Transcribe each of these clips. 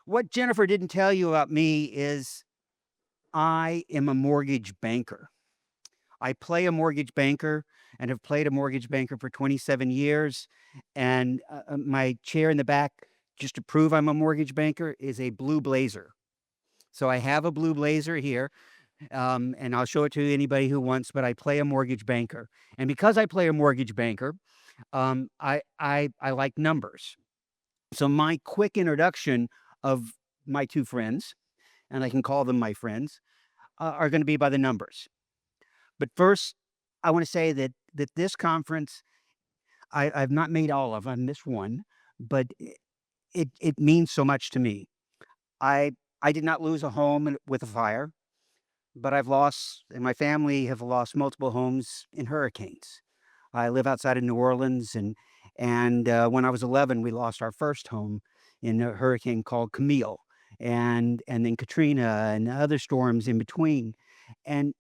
What Jennifer didn't tell you about me is I am a mortgage banker. I play a mortgage banker and have played a mortgage banker for 27 years. And my chair in the back, just to prove I'm a mortgage banker, is a blue blazer. So I have a blue blazer here, and I'll show it to anybody who wants. But I play a mortgage banker, and because I play a mortgage banker, I like numbers. So my quick introduction of my two friends, and I can call them my friends, are going to be by the numbers. But first, I want to say that this conference, I've not made all of. I missed one, but it means so much to me. I I did not lose a home with a fire, but I've lost, and my family have lost multiple homes in hurricanes. I live outside of New Orleans, and when I was 11, we lost our first home in a hurricane called Camille, and then Katrina and other storms in between, and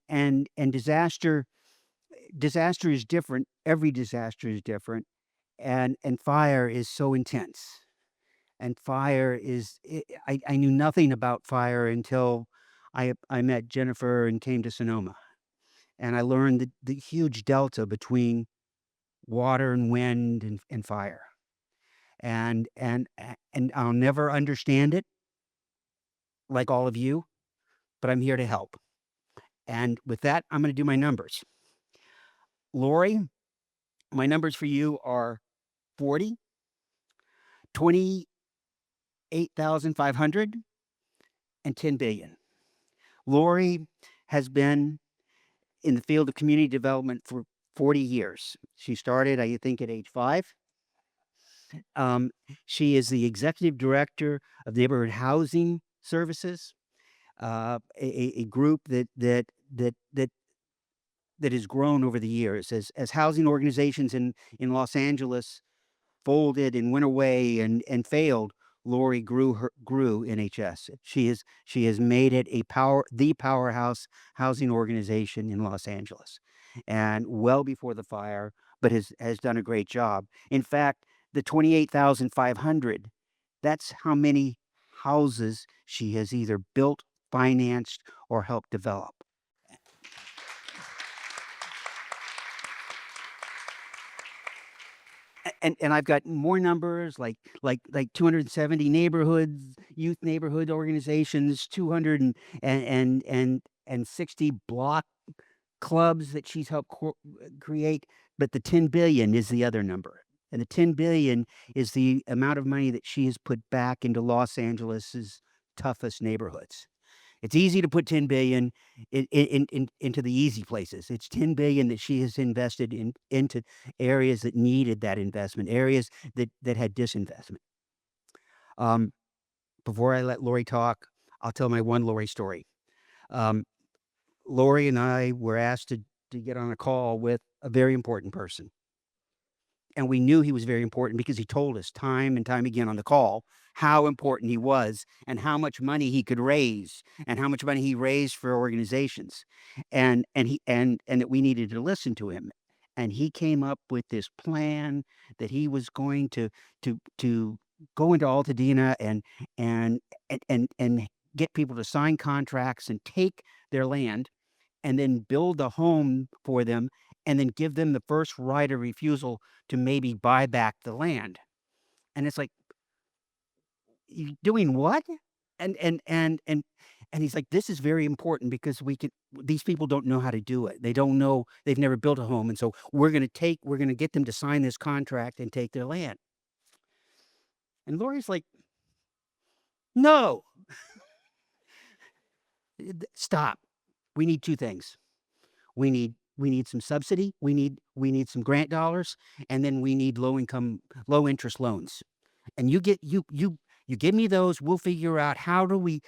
disaster is different. Every disaster is different, and fire is so intense. And fire is I knew nothing about fire until I met Jennifer and came to Sonoma, and I learned the huge delta between water and wind and fire. And I'll never understand it like all of you, but I'm here to help. And with that, I'm gonna do my numbers. Lori, my numbers for you are 40, 28,500, and 10 billion. Lori has been in the field of community development for 40 years. She started, I think, at age 5. Um, she is the executive director of neighborhood housing services, a group that has grown over the years as housing organizations in Los Angeles folded and went away and failed. Lori grew NHS. She has made it the powerhouse housing organization in Los Angeles, and well before the fire, but has done a great job. In fact, the 28,500, that's how many houses she has either built, financed, or helped develop. And I've got more numbers like 270 neighborhoods, youth neighborhood organizations, 200 and 60 block clubs that she's helped create, but the 10 billion is the other number. And the 10 billion is the amount of money that she has put back into Los Angeles's toughest neighborhoods. It's easy to put 10 billion into the easy places. It's 10 billion that she has invested into areas that needed that investment, areas that had disinvestment. Um, Before I let Lori talk, I'll tell my one Lori story. Um, Lori and I were asked to get on a call with a very important person. And we knew he was very important because he told us time and time again on the call how important he was and how much money he could raise and how much money he raised for organizations. And that we needed to listen to him. And he came up with this plan that he was going to go into Altadena and get people to sign contracts and take their land and then build a home for them and then give them the first right of refusal to maybe buy back the land. And it's like, "You doing what?" And and and and and he's like, "This is very important because these people don't know how to do it. They don't know, they've never built a home, and so we're gonna get them to sign this contract and take their land." And Lori's like, "No, stop. We need 2 things. We need some subsidy, we need some grant dollars, and then we need low interest loans. And you give me those, we'll figure out how do we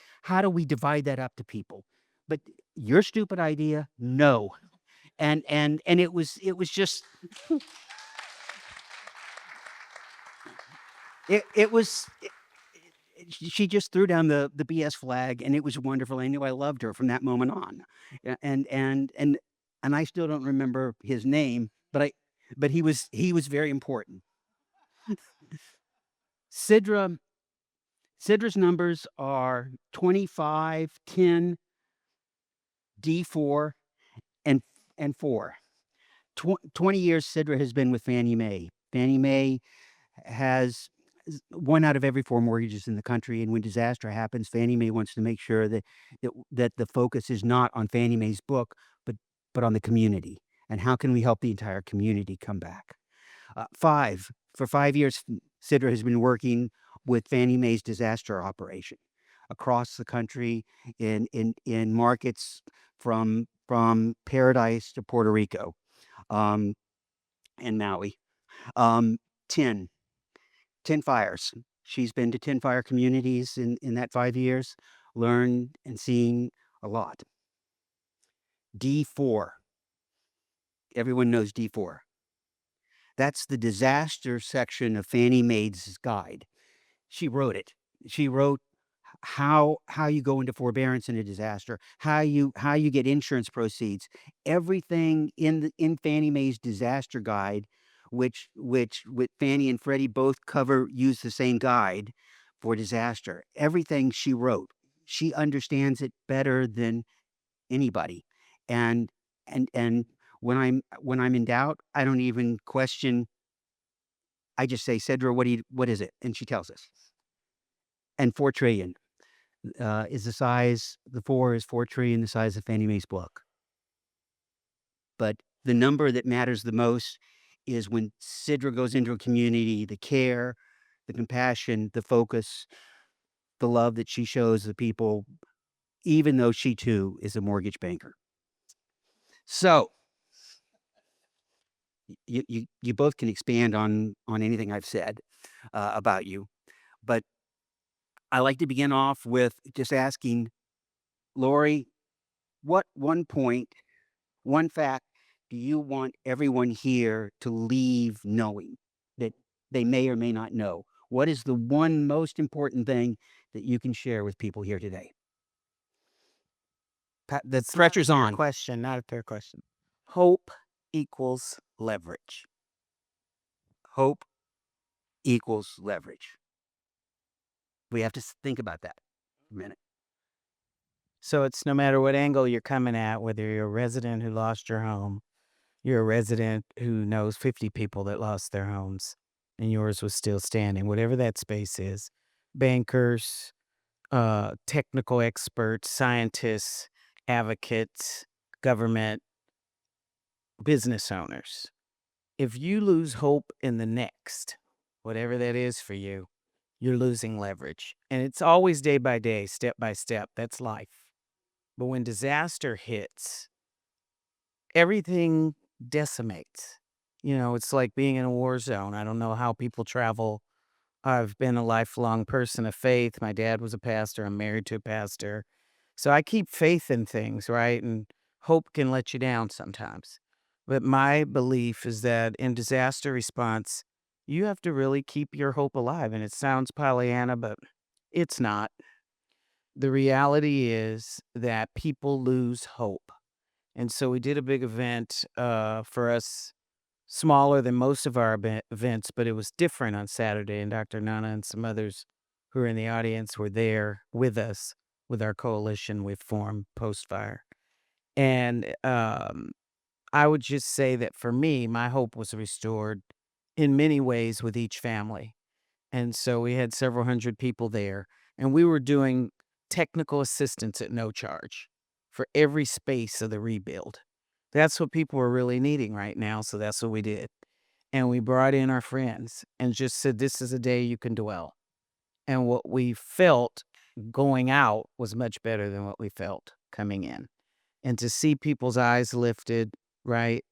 divide that up to people. But your stupid idea, no." And it was just it was she just threw down the BS flag, and it was wonderful. I knew I loved her from that moment on. And I still don't remember his name, but he was very important. Sidra Sidra's numbers are 25, 10, D4, and 4. 20 years Sidra has been with Fannie Mae. Fannie Mae has one out of every 4 mortgages in the country, and when disaster happens, Fannie Mae wants to make sure that the focus is not on Fannie Mae's book, but on the community, and how can we help the entire community come back? 5 For 5 years, Sidra has been working with Fannie Mae's disaster operation across the country in markets from Paradise to Puerto Rico, um, and Maui. Um, 10 10 fires. She's been to 10 fire communities in that 5 years, learned and seen a lot. D4. Everyone knows D4. That's the disaster section of Fannie Mae's guide. She wrote it. She wrote how you go into forbearance in a disaster, how you get insurance proceeds, everything in Fannie Mae's disaster guide, which with Fannie and Freddie both use the same guide for disaster. Everything she wrote, she understands it better than anybody, and and when I'm in doubt, I don't even question. I just say, Cedra, what is it? And she tells us. And 4 trillion. The 4 is 4 trillion, the size of Fannie Mae's book. But the number that matters the most is when Sidra goes into a community, the care, the compassion, the focus, the love that she shows the people, even though she too is a mortgage banker. So you both can expand on anything I've said about you, but I like to begin off with just asking Lori, what one fact do you want everyone here to leave knowing that they may or may not know? What is the one most important thing that you can share with people here today? The pressure's on. Not a fair question. Hope equals leverage. Hope equals leverage. We have to think about that for a minute. So it's no matter what angle you're coming at, whether you're a resident who lost your home, you're a resident who knows 50 people that lost their homes, and yours was still standing, whatever that space is. Bankers, technical experts, scientists, advocates, government, business owners. If you lose hope in the next, whatever that is for you, you're losing leverage. And it's always day by day, step by step. That's life. But when disaster hits, everything decimates. It's like being in a war zone. I don't know how people travel. I've been a lifelong person of faith. My dad was a pastor. I'm married to a pastor. So I keep faith in things, right? And hope can let you down sometimes. But my belief is that in disaster response, you have to really keep your hope alive. And it sounds Pollyanna, but it's not. The reality is that people lose hope. And so we did a big event for us, smaller than most of our events, but it was different on Saturday. And Dr. Nana and some others who are in the audience were there with us with our coalition we've formed post-fire. And I would just say that for me, my hope was restored in many ways with each family. And so we had several hundred people there, and we were doing technical assistance at no charge for every space of the rebuild. That's what people were really needing right now, so that's what we did. And we brought in our friends and just said, this is a day you can dwell. And what we felt going out was much better than what we felt coming in. And to see people's eyes lifted, right?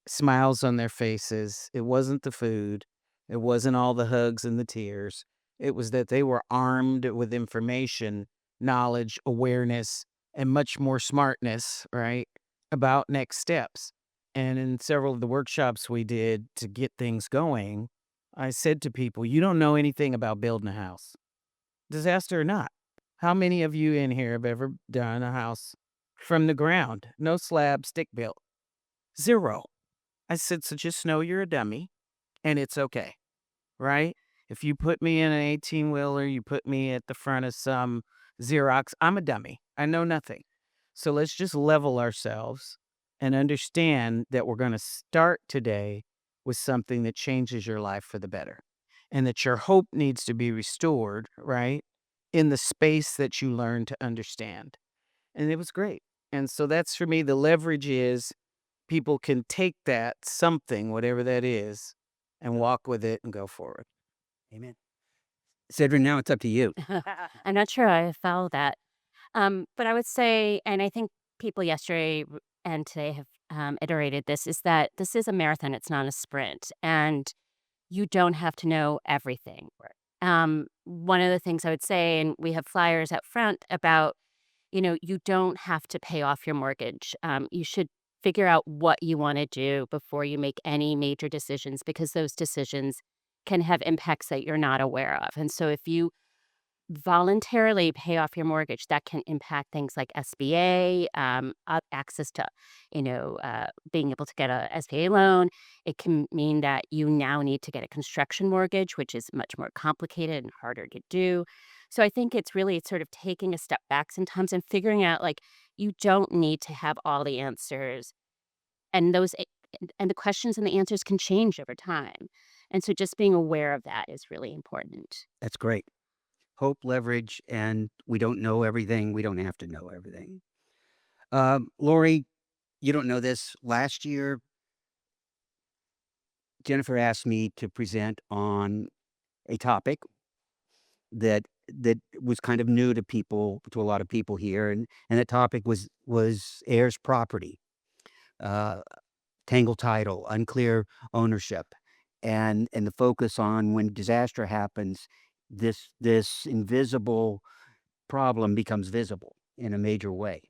Smiles on their faces. It wasn't the food. It wasn't all the hugs and the tears. It was that they were armed with information, knowledge, awareness, and much more smartness, right, about next steps. And in several of the workshops we did to get things going, I said to people, you don't know anything about building a house, disaster or not. How many of you in here have ever done a house from the ground? No slab, stick built. Zero. I said, so just know you're a dummy and it's okay, right? If you put me in an 18-wheeler, you put me at the front of some Xerox, I'm a dummy. I know nothing. So let's just level ourselves and understand that we're going to start today with something that changes your life for the better and that your hope needs to be restored, right? In the space that you learn to understand. And it was great. And so that's for me, the leverage is people can take that something, whatever that is, and walk with it and go forward. Amen. Sidra, now it's up to you. I'm not sure I follow that. But I would say, and I think people yesterday and today have iterated this, is that this is a marathon, it's not a sprint. And you don't have to know everything. Right. One of the things I would say, and we have flyers out front about, you don't have to pay off your mortgage. You should figure out what you want to do before you make any major decisions because those decisions can have impacts that you're not aware of. And so if you voluntarily pay off your mortgage, that can impact things like SBA, access to, being able to get a SBA loan. It can mean that you now need to get a construction mortgage, which is much more complicated and harder to do. So I think it's sort of taking a step back sometimes and figuring out like you don't need to have all the answers, and and the questions and the answers can change over time. And so just being aware of that is really important. That's great. Hope, leverage, and we don't know everything. We don't have to know everything. Lori, you don't know this. Last year, Jennifer asked me to present on a topic that was kind of new to people, to a lot of people here, and the topic was heirs property, uh, tangle title, unclear ownership, and the focus on when disaster happens, this invisible problem becomes visible in a major way.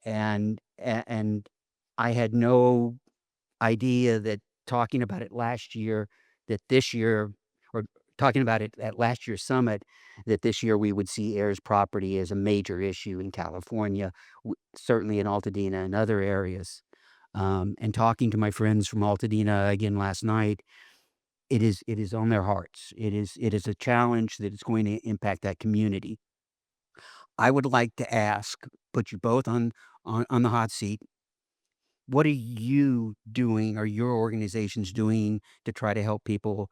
And I had no idea that talking about it last year, that this year, or talking about it at last year's summit, that this year we would see heirs property as a major issue in California, certainly in Altadena and other areas. And talking to my friends from Altadena again last night, it is on their hearts. It is a challenge that is going to impact that community. I would like to ask, put you both on the hot seat. What are you doing or your organizations doing to try to help people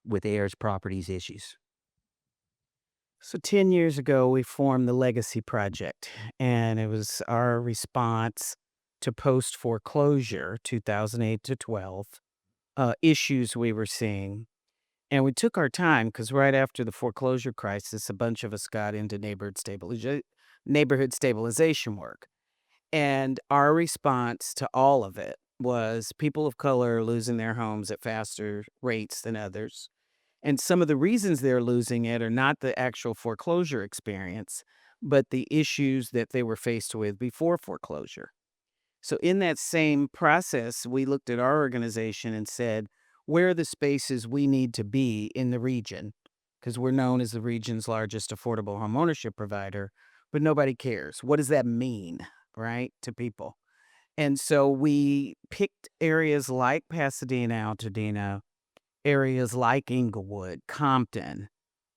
with heirs properties issues? So 10 years ago, we formed the Legacy Project, and it was our response to post foreclosure 2008 to 12 issues we were seeing. And we took our time because right after the foreclosure crisis, a bunch of us got into neighborhood stabilization work. And our response to all of it was people of color losing their homes at faster rates than others. And some of the reasons they're losing it are not the actual foreclosure experience, but the issues that they were faced with before foreclosure. So, in that same process, we looked at our organization and said, where are the spaces we need to be in the region? Because we're known as the region's largest affordable homeownership provider, but nobody cares. What does that mean, right, to people? And so we picked areas like Pasadena, Altadena, areas like Inglewood, Compton,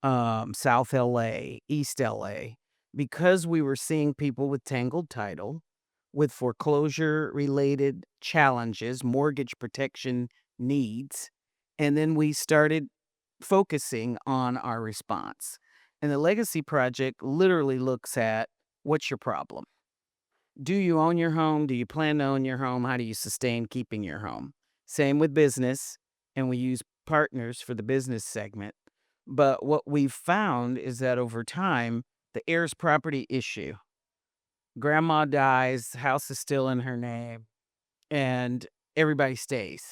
South LA, East LA, because we were seeing people with tangled title, with foreclosure related challenges, mortgage protection needs. And then we started focusing on our response. And the Legacy Project literally looks at what's your problem? Do you own your home? Do you plan to own your home? How do you sustain keeping your home? Same with business, and we use partners for the business segment. But what we've found is that over time, the heirs property issue, grandma dies, house is still in her name, and everybody stays.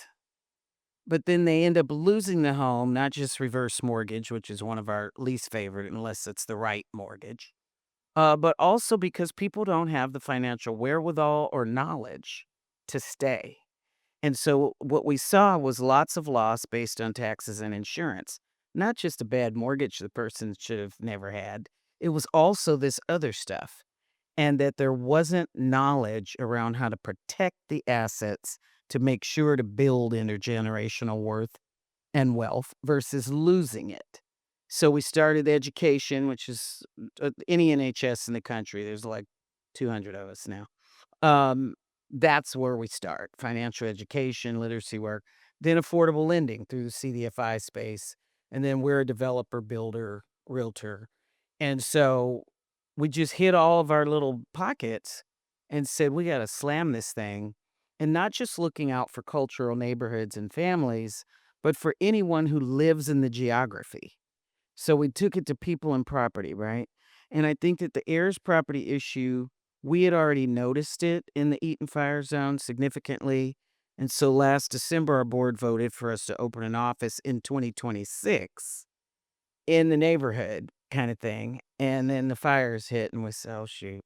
But then they end up losing the home, not just reverse mortgage, which is one of our least favorite unless it's the right mortgage, but also because people don't have the financial wherewithal or knowledge to stay. And so what we saw was lots of loss based on taxes and insurance, not just a bad mortgage the person should have never had. It was also this other stuff, and that there wasn't knowledge around how to protect the assets to make sure to build intergenerational worth and wealth versus losing it. So we started education, which is any NHS in the country. There's like 200 of us now. Um, that's where we start: financial education, literacy work, then affordable lending through the CDFI space. And then we're a developer, builder, realtor. And so we just hit all of our little pockets and said, we got to slam this thing. And not just looking out for cultural neighborhoods and families, but for anyone who lives in the geography. So we took it to people and property, right? And I think that the heirs property issue, we had already noticed it in the Eaton fire zone significantly. And so last December, our board voted for us to open an office in 2026 in the neighborhood kind of thing. And then the fires hit and we said, oh, shoot,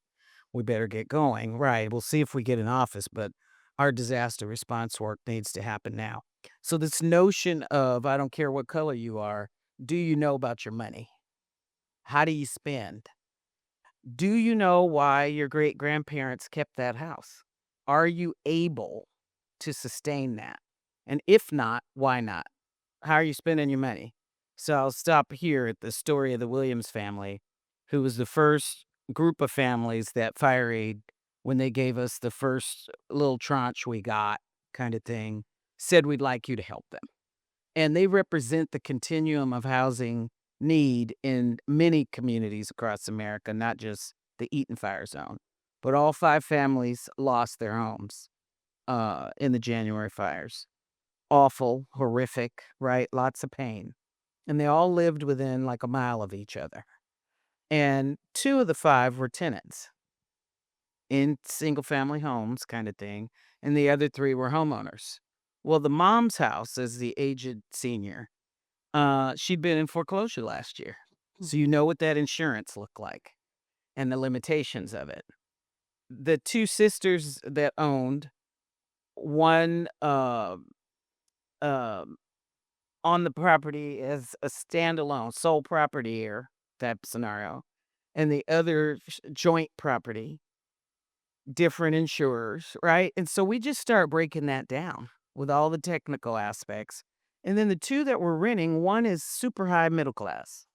we better get going. Right. We'll see if we get an office, but our disaster response work needs to happen now. So this notion of, I don't care what color you are, do you know about your money? How do you spend? Do you know why your great grandparents kept that house? Are you able to sustain that? And if not, why not? How are you spending your money? So I'll stop here at the story of the Williams family, who was the first group of families that Fire Aid, when they gave us the first little tranche we got, kind of thing, said we'd like you to help them. And they represent the continuum of housing need in many communities across America, not just the Eaton fire zone. But all 5 families lost their homes in the January fires. Awful, horrific, right? Lots of pain. And they all lived within like a mile of each other. And 2 of the 5 were tenants in single family homes kind of thing. And the other 3 were homeowners. Well, the mom's house, as the aged senior, she'd been in foreclosure last year. So you know what that insurance looked like and the limitations of it. The 2 sisters that owned, one on the property as a standalone sole property here type scenario, and the other joint property, different insurers, right? And so we just start breaking that down with all the technical aspects. And then the 2 that were renting, one is super high middle class,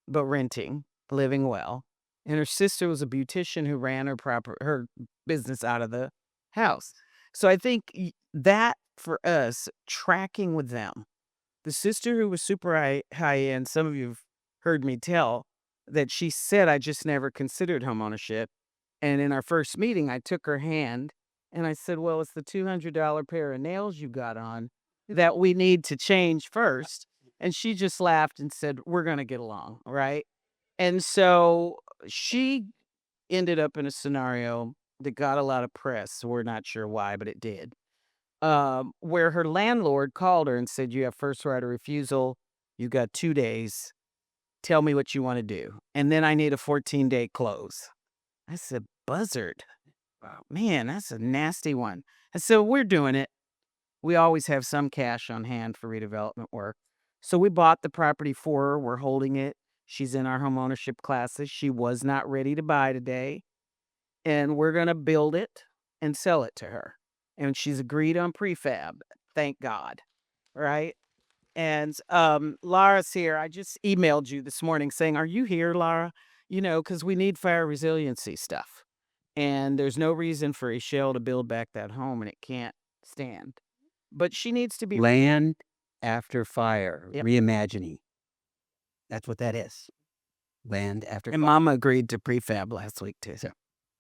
but renting, living well. And her sister was a beautician who ran her business out of the house. So I think that for us, tracking with them, the sister who was super high end, some of you have heard me tell that she said, I just never considered homeownership. And in our first meeting, I took her hand and I said, well, it's the $200 pair of nails you got on that we need to change first. And she just laughed and said, we're going to get along, right? And so she ended up in a scenario that got a lot of press. We're not sure why, but it did. Where her landlord called her and said, you have first right of refusal. You got 2 days. Tell me what you want to do. And then I need a 14-day close. I said, buzzard. Wow, man, that's a nasty one. I said, we're doing it. We always have some cash on hand for redevelopment work. So we bought the property for her. We're holding it. She's in our homeownership classes. She was not ready to buy today. And we're going to build it and sell it to her. And she's agreed on prefab. Thank God. Right? And Laura's here. I just emailed you this morning saying, are you here, Laura? You know, because we need fire resiliency stuff. And there's no reason for a shell to build back that home, and it can't stand. But she needs to be... Land after fire, Yep. reimagining. That's what that is. Land after And fire. Mama agreed to prefab last week, too. So,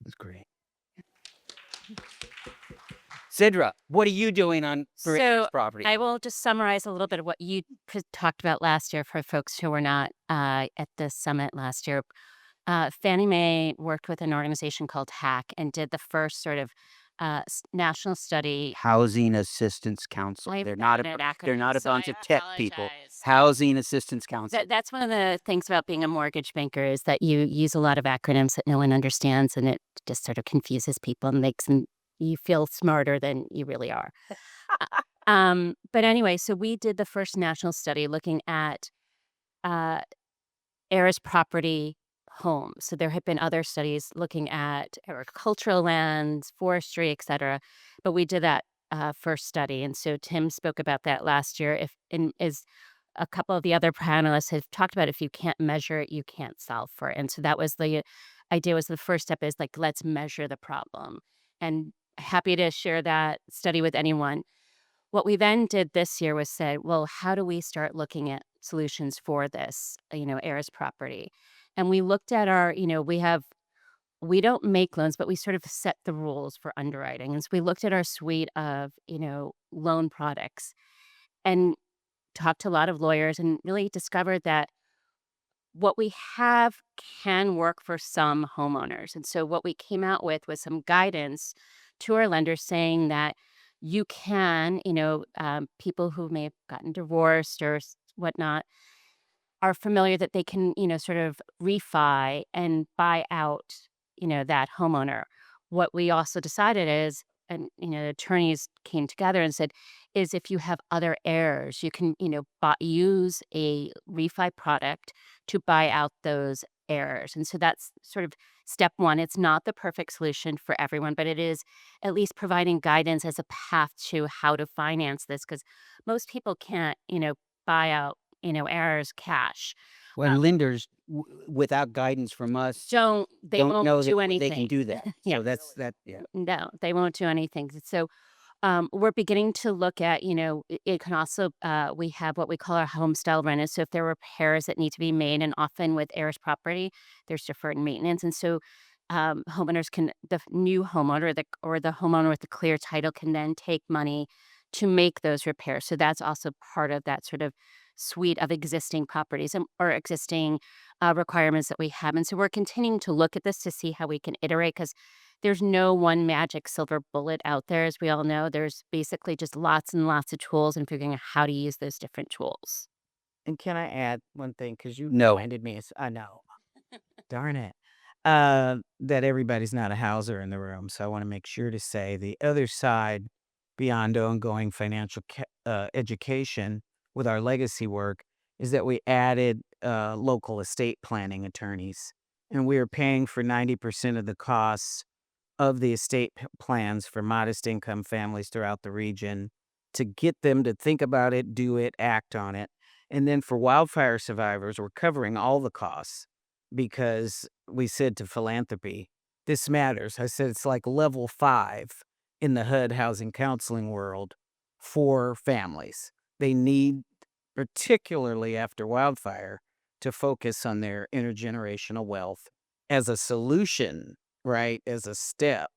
that's great. Sidra, what are you doing on So property? I will just summarize a little bit of what you talked about last year for folks who were not at the summit last year. Fannie Mae worked with an organization called HACC and did the first sort of national study. Housing Assistance Council. I've They're not forgotten a an they're not a acronym, so bunch I of tech people. apologize. Housing Assistance Council. That's one of the things about being a mortgage banker is that you use a lot of acronyms that no one understands, and it just sort of confuses people and makes you feel smarter than you really are. But anyway, so we did the first national study looking at heirs property homes. So there have been other studies looking at agricultural lands, forestry, et cetera. But we did that first study, and so Tim spoke about that last year. If and as a couple of the other panelists have talked about, if you can't measure it, you can't solve for it. And so that was the idea. Was the first step is like let's measure the problem, and happy to share that study with anyone. What we then did this year was say, well, how do we start looking at solutions for this, heirs property? And we looked at we don't make loans, but we sort of set the rules for underwriting. And so we looked at our suite of, loan products and talked to a lot of lawyers and really discovered that what we have can work for some homeowners. And so what we came out with was some guidance to our lenders saying that you can, people who may have gotten divorced or whatnot are familiar that they can, sort of refi and buy out, that homeowner. What we also decided is, and, the attorneys came together and said, is if you have other heirs, you can, use a refi product to buy out those heirs. And so that's sort of step one. It's not the perfect solution for everyone, but it is at least providing guidance as a path to how to finance this because most people can't, buy out heirs cash. When lenders, without guidance from us, They don't won't know do that they can anything. do that. Yeah. So that's that. Yeah. No, they won't do anything. So we're beginning to look at, it can also, we have what we call our home style renters. So if there are repairs that need to be made, and often with heirs property, there's deferred maintenance. And so homeowners can, the new homeowner or the homeowner with the clear title can then take money to make those repairs. So that's also part of that sort of suite of existing properties or existing requirements that we have. And so we're continuing to look at this to see how we can iterate because there's no one magic silver bullet out there, as we all know. There's basically just lots and lots of tools and figuring out how to use those different tools. And can I add one thing? Because you No. reminded me, I know, darn it, that everybody's not a houser in the room. So I want to make sure to say the other side beyond ongoing financial education with our legacy work is that we added local estate planning attorneys. And we are paying for 90% of the costs of the estate plans for modest income families throughout the region to get them to think about it, do it, act on it. And then for wildfire survivors, we're covering all the costs because we said to philanthropy, this matters. I said it's like level 5 in the HUD housing counseling world for families. They need, particularly after wildfire, to focus on their intergenerational wealth as a solution, right? As a step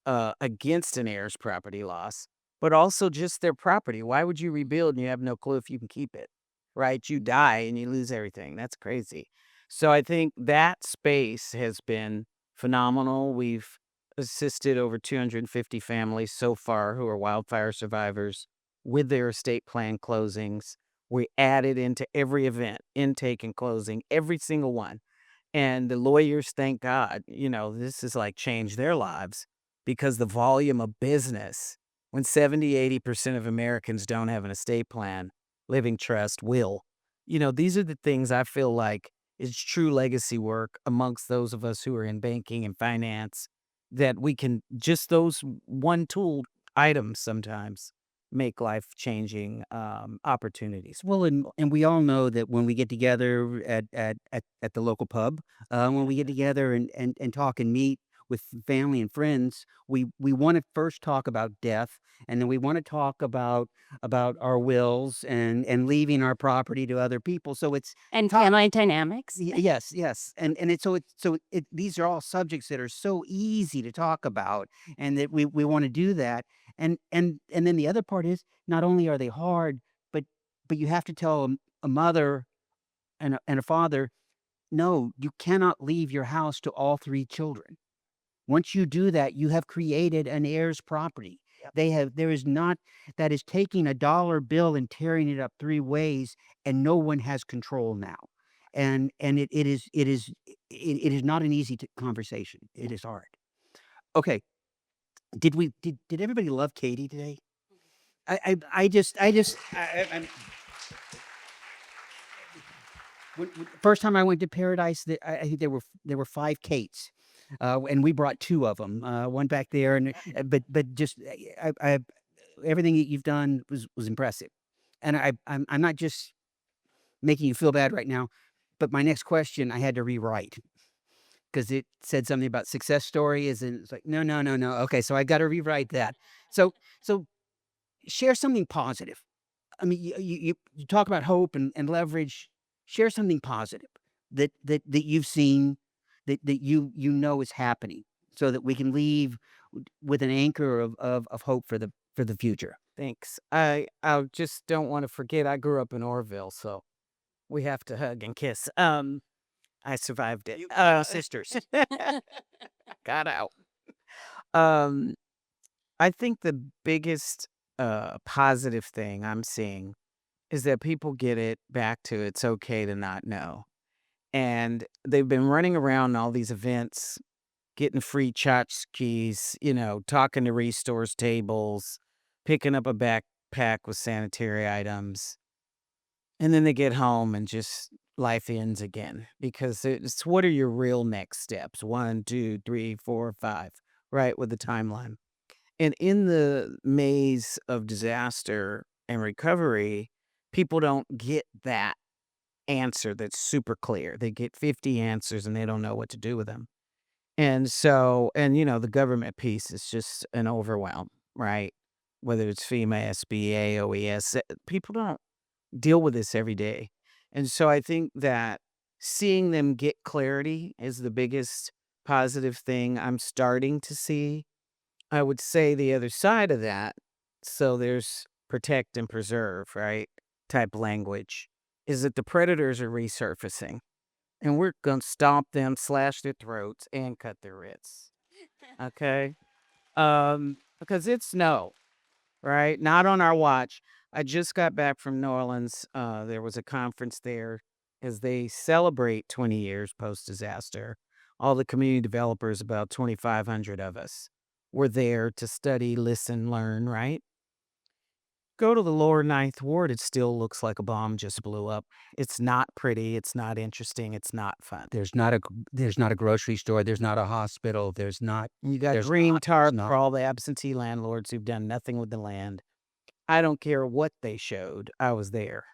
against an heir's property loss, but also just their property. Why would you rebuild and you have no clue if you can keep it, right? You die and you lose everything. That's crazy. So I think that space has been phenomenal. We've assisted over 250 families so far who are wildfire survivors with their estate plan closings. We added into every event, intake and closing, every single one. And the lawyers, thank God, this has like changed their lives because the volume of business, when 70-80% of Americans don't have an estate plan, living trust, will, these are the things I feel like is true legacy work amongst those of us who are in banking and finance, that we can just those one tool items sometimes make life changing opportunities. Well, and we all know that when we get together at the local pub, when we get together and talk and meet with family and friends, we want to first talk about death, and then we want to talk about our wills and leaving our property to other people. So it's And talk. family dynamics. Yes, yes, and these are all subjects that are so easy to talk about, and that we want to do that, and then the other part is not only are they hard, but you have to tell a mother and a father, no, you cannot leave your house to all 3 children. Once you do that, you have created an heir's property. There is not that is taking a dollar bill and tearing it up 3 ways, and no one has control now. And it is not an easy conversation. It is hard. Okay, did everybody love Katie today? I'm first time I went to Paradise, I think there were 5 Kates, and we brought 2 of them, one back there, and but just everything that you've done was impressive, and I'm not just making you feel bad right now, but my next question I had to rewrite because it said something about success story. It's like no, no, no, no. Okay, so I got to rewrite that. So share something positive. I mean, you talk about hope and leverage. Share something positive that you've seen, that you know is happening, so that we can leave with an anchor of hope for the future. Thanks. I just don't want to forget I grew up in Orville, so we have to hug and kiss. I survived it. Sisters. Got out. Um, I think the biggest positive thing I'm seeing is that people get it back to it's okay to not know. And they've been running around all these events, getting free tchotchkes, talking to restores tables, picking up a backpack with sanitary items. And then they get home and just life ends again because it's what are your real next steps? 1, 2, 3, 4, 5, right? With the timeline. And in the maze of disaster and recovery, people don't get that answer that's super clear. They get 50 answers and they don't know what to do with them. And so, the government piece is just an overwhelm, right? Whether it's FEMA, SBA, OES, people don't deal with this every day. And so I think that seeing them get clarity is the biggest positive thing I'm starting to see. I would say the other side of that, so there's protect and preserve, right? Type language, is that the predators are resurfacing and we're going to stomp them, slash their throats, and cut their wrists. Okay. Because it's no, right? Not on our watch. I just got back from New Orleans. There was a conference there as they celebrate 20 years post disaster. All the community developers, about 2,500 of us, were there to study, listen, learn, right? Go to the lower ninth ward, it still looks like a bomb just blew up. It's not pretty, it's not interesting, it's not fun. There's not a grocery store. There's not a hospital. You got There's green not. tarp There's not. for all the absentee landlords who've done nothing with the land. I don't care what they showed, I was there.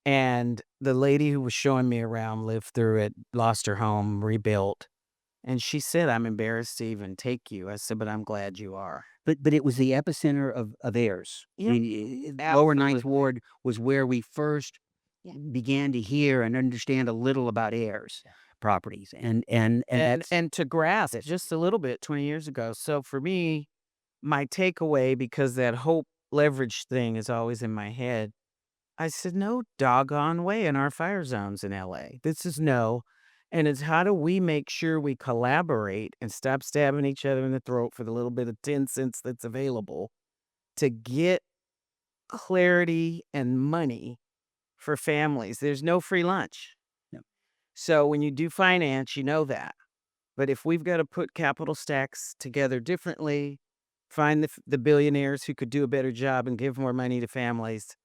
And the lady who was showing me around lived through it, lost her home, rebuilt. And she said, I'm embarrassed to even take you. I said, but I'm glad you are. But it was the epicenter of heirs. I Yep. mean, lower Ninth Absolutely. Ward was where we first Yeah. began to hear and understand a little about heirs properties, and that's And to grasp just a little bit 20 years ago. So for me, my takeaway, because that hope leverage thing is always in my head, I said, no doggone way in our fire zones in LA. This is no. And it's how do we make sure we collaborate and stop stabbing each other in the throat for the little bit of 10 cents that's available to get clarity and money for families. There's no free lunch. no. So when you do finance, you know that. But if we've got to put capital stacks together differently, find the billionaires who could do a better job and give more money to families,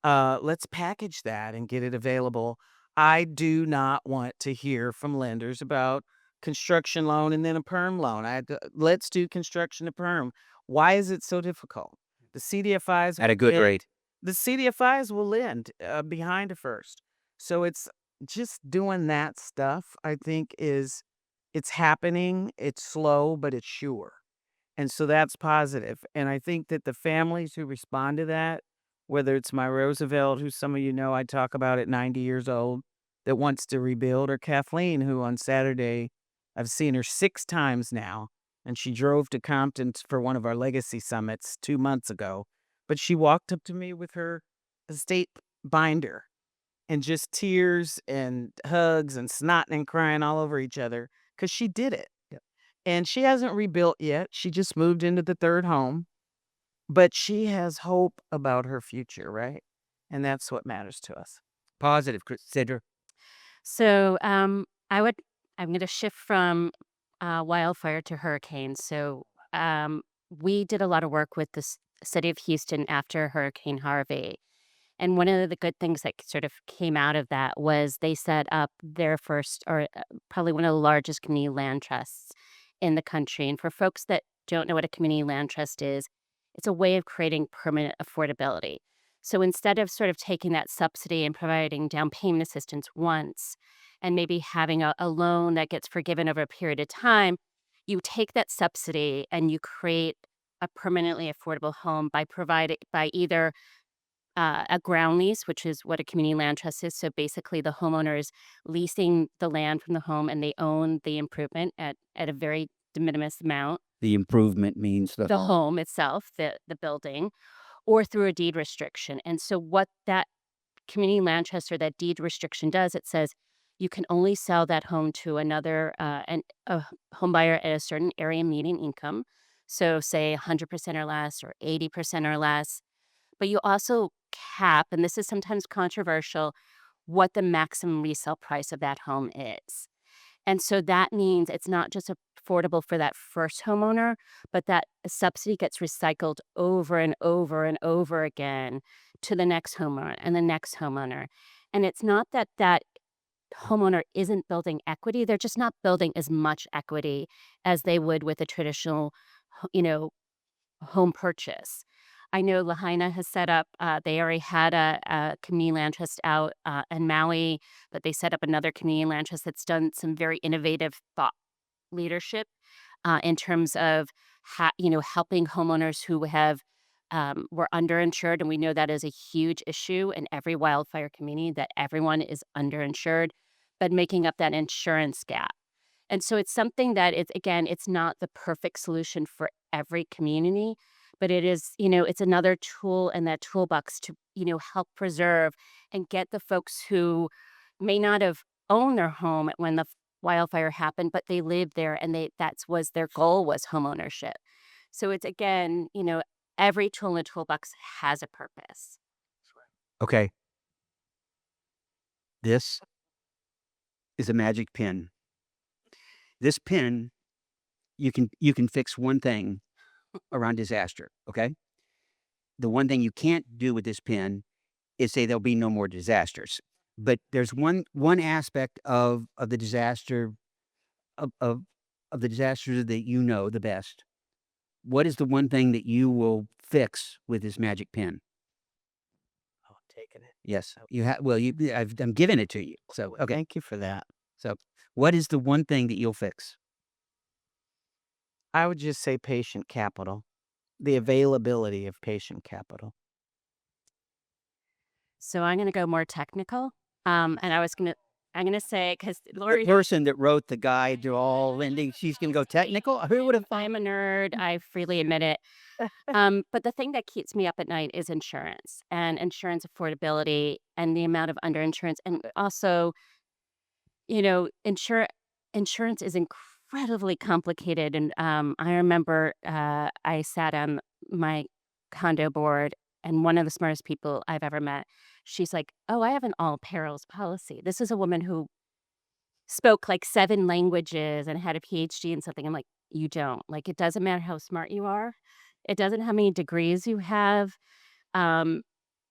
let's package that and get it available. I do not want to hear from lenders about construction loan and then a perm loan. Let's do construction to perm. Why is it so difficult? The CDFIs At a good will rate. the CDFIs will lend behind a first. So it's just doing that stuff. I think it's happening. It's slow, but it's sure. And so that's positive. And I think that the families who respond to that, whether it's my Roosevelt, who some of you know I talk about at 90 years old, that wants to rebuild, or Kathleen, who on Saturday, I've seen her 6 times now, and she drove to Compton for one of our legacy summits 2 months ago. But she walked up to me with her estate binder and just tears and hugs and snotting and crying all over each other because she did it. And she hasn't rebuilt yet. She just moved into the third home, but she has hope about her future, right? And that's what matters to us. Positive, Sidra. So I'm going to shift from wildfire to hurricanes. So we did a lot of work with the city of Houston after Hurricane Harvey. And one of the good things that sort of came out of that was they set up their first, or probably one of the largest community land trusts in the country. And for folks that don't know what a community land trust is, it's a way of creating permanent affordability. So instead of sort of taking that subsidy and providing down payment assistance once and maybe having a loan that gets forgiven over a period of time, you take that subsidy and you create a permanently affordable home by either a ground lease, which is what a community land trust is. So basically, the homeowner is leasing the land from the home and they own the improvement at a very de minimis amount, The improvement means the the home. home itself, the building, or through a deed restriction. And so, what that community land trust or that deed restriction does, it says you can only sell that home to a home buyer at a certain area median income. So, say 100% or less, or 80% or less. But you also cap, and this is sometimes controversial, what the maximum resale price of that home is. And so that means it's not just affordable for that first homeowner, but that subsidy gets recycled over and over and over again to the next homeowner and the next homeowner. And it's not that that homeowner isn't building equity, they're just not building as much equity as they would with a traditional, you know, home purchase. I know Lahaina has set up, they already had a community land trust out in Maui, but they set up another community land trust that's done some very innovative thought leadership in terms of helping homeowners who have were underinsured, and we know that is a huge issue in every wildfire community that everyone is underinsured, but making up that insurance gap. And so it's something that it's not the perfect solution for every community, but it is, it's another tool in that toolbox to, help preserve and get the folks who may not have owned their home when the wildfire happened, but they lived there and that's was their goal was home ownership. So it's again, every tool in the toolbox has a purpose. Okay. This is a magic pin. This pin, you can fix one thing around disaster, okay? The one thing you can't do with this pin is say there'll be no more disasters. But there's one aspect of the disaster of of the disasters that you know the best. What is the one thing that you will fix with this magic pin? Oh, taking it. Yes, you have. Well, I'm giving it to you. So okay. Thank you for that. So what is the one thing that you'll fix? I would just say patient capital, the availability of patient capital. So I'm going to go more technical. And I'm going to say, because The Lori, person that wrote the guide to all lending, she's going to go technical. Who would have thought? I'm a nerd. I freely admit it. But the thing that keeps me up at night is insurance and insurance affordability and the amount of underinsurance. And also, you know, insur- insurance is incredibly complicated. And I remember I sat on my condo board, and one of the smartest people I've ever met, she's like, "Oh, I have an all perils policy." This is a woman who spoke like 7 languages and had a PhD in something. I'm like, "You don't. Like, it doesn't matter how smart you are. It doesn't how many degrees you have. Um,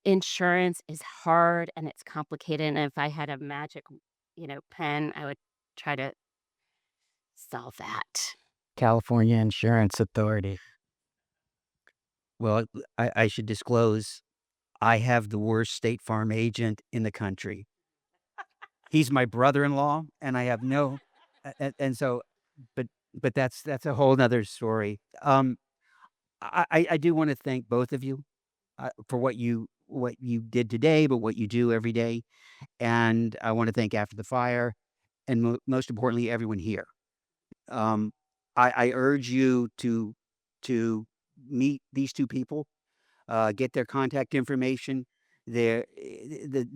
Insurance is hard and it's complicated, and if I had a magic, pen, I would try to solve that." California Insurance Authority. Well, I should disclose I have the worst State Farm agent in the country. He's my brother-in-law, and I have no, and so, but that's a whole nother story. I do want to thank both of you for what you did today, but what you do every day, and I want to thank After the Fire, and most importantly, everyone here. Um, I urge you to meet these two people, get their contact information. The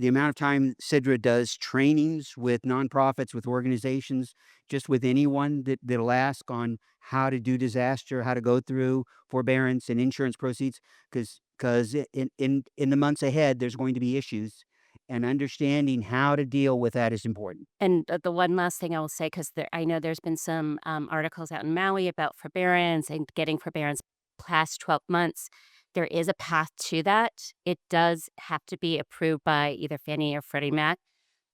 amount of time Sidra does trainings with nonprofits, with organizations, just with anyone that'll ask on how to do disaster, how to go through forbearance and insurance proceeds, because in the months ahead there's going to be issues, and understanding how to deal with that is important. And the one last thing I will say, because I know there's been some articles out in Maui about forbearance and getting forbearance past 12 months. There is a path to that. It does have to be approved by either Fannie or Freddie Mac.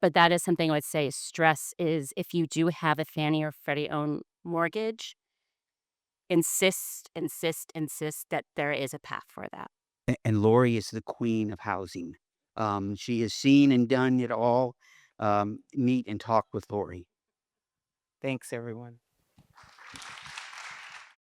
But that is something I would say stress is if you do have a Fannie or Freddie owned mortgage, insist, insist, insist that there is a path for that. And Lori is the queen of housing. She has seen and done it all. Meet and talk with Lori. Thanks, everyone.